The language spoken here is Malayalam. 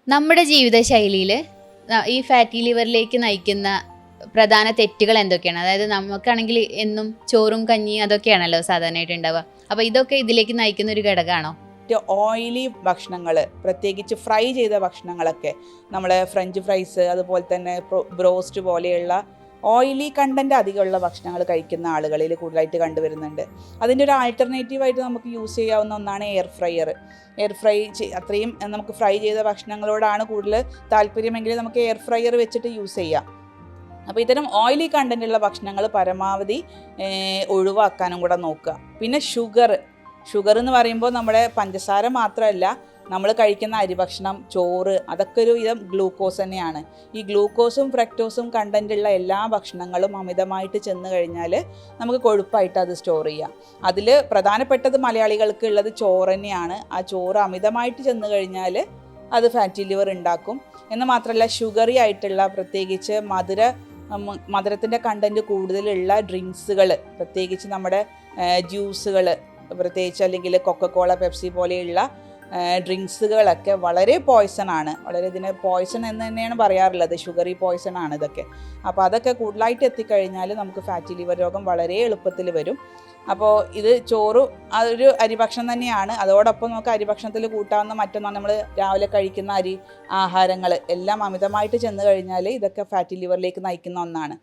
നമ്മുടെ ജീവിതശൈലിയിൽ ഈ ഫാറ്റി ലിവറിലേക്ക് നയിക്കുന്ന പ്രധാന തെറ്റുകൾ എന്തൊക്കെയാണ്? അതായത് നമുക്കാണെങ്കിൽ എന്നും ചോറും കഞ്ഞിയും അതൊക്കെയാണല്ലോ സാധാരണയായിട്ട് ഉണ്ടാവുക. അപ്പോൾ ഇതൊക്കെ ഇതിലേക്ക് നയിക്കുന്ന ഒരു ഘടകമാണോ? ഓയിലി ഭക്ഷണങ്ങൾ, പ്രത്യേകിച്ച് ഫ്രൈ ചെയ്ത ഭക്ഷണങ്ങളൊക്കെ, നമ്മൾ ഫ്രഞ്ച് ഫ്രൈസ്, അതുപോലെ തന്നെ ബ്രോസ്റ്റ് പോലെയുള്ള ഓയിലി കണ്ടൻറ്റ് അധികമുള്ള ഭക്ഷണങ്ങൾ കഴിക്കുന്ന ആളുകളിൽ കൂടുതലായിട്ട് കണ്ടുവരുന്നുണ്ട്. അതിൻ്റെ ഒരു ആൾട്ടർനേറ്റീവായിട്ട് നമുക്ക് യൂസ് ചെയ്യാവുന്ന ഒന്നാണ് എയർ ഫ്രയർ. എയർ ഫ്രൈ അത്രയും നമുക്ക് ഫ്രൈ ചെയ്ത ഭക്ഷണങ്ങളോടാണ് കൂടുതൽ താല്പര്യമെങ്കിൽ നമുക്ക് എയർ ഫ്രയർ വെച്ചിട്ട് യൂസ് ചെയ്യാം. അപ്പോൾ ഇത്തരം ഓയിലി കണ്ടൻറ്റുള്ള ഭക്ഷണങ്ങൾ പരമാവധി ഒഴിവാക്കാനും കൂടെ നോക്കുക. പിന്നെ ഷുഗർ എന്ന് പറയുമ്പോൾ നമ്മുടെ പഞ്ചസാര മാത്രമല്ല, നമ്മൾ കഴിക്കുന്ന അരിഭക്ഷണം, ചോറ്, അതൊക്കെ ഒരു വിധം ഗ്ലൂക്കോസ് തന്നെയാണ്. ഈ ഗ്ലൂക്കോസും ഫ്രക്ടോസും കണ്ടൻറ്റുള്ള എല്ലാ ഭക്ഷണങ്ങളും അമിതമായിട്ട് ചെന്ന് കഴിഞ്ഞാൽ നമുക്ക് കൊഴുപ്പായിട്ട് അത് സ്റ്റോർ ചെയ്യാം. അതിൽ പ്രധാനപ്പെട്ടത് മലയാളികൾക്ക് ഉള്ളത് ചോറ് തന്നെയാണ്. ആ ചോറ് അമിതമായിട്ട് ചെന്ന് കഴിഞ്ഞാൽ അത് ഫാറ്റി ലിവർ ഉണ്ടാക്കും. എന്ന് മാത്രമല്ല, ഷുഗറി ആയിട്ടുള്ള, പ്രത്യേകിച്ച് മധുരത്തിൻ്റെ കണ്ടൻറ്റ് കൂടുതലുള്ള ഡ്രിങ്ക്സുകൾ, പ്രത്യേകിച്ച് നമ്മുടെ ജ്യൂസുകൾ, പ്രത്യേകിച്ച് അല്ലെങ്കിൽ കൊക്കക്കോള, പെപ്സി പോലെയുള്ള ഡ്രിങ്ക്സുകളൊക്കെ വളരെ പോയ്സണാണ്. ഇതിന് പോയ്സൺ എന്ന് തന്നെയാണ് പറയാറുള്ളത്. ഷുഗറി പോയ്സൺ ആണ് ഇതൊക്കെ. അപ്പോൾ അതൊക്കെ കൂടുതലായിട്ട് എത്തിക്കഴിഞ്ഞാൽ നമുക്ക് ഫാറ്റി ലിവർ രോഗം വളരെ എളുപ്പത്തിൽ വരും. അപ്പോൾ ഇത് ചോറ് അതൊരു അരിഭക്ഷണം തന്നെയാണ്. അതോടൊപ്പം നമുക്ക് അരിഭക്ഷണത്തിൽ കൂട്ടാവുന്ന മറ്റൊന്നാണ് നമ്മൾ രാവിലെ കഴിക്കുന്ന ആഹാരങ്ങൾ എല്ലാം അമിതമായിട്ട് ചെന്ന് കഴിഞ്ഞാൽ ഇതൊക്കെ ഫാറ്റി ലിവറിലേക്ക് നയിക്കുന്ന ഒന്നാണ്.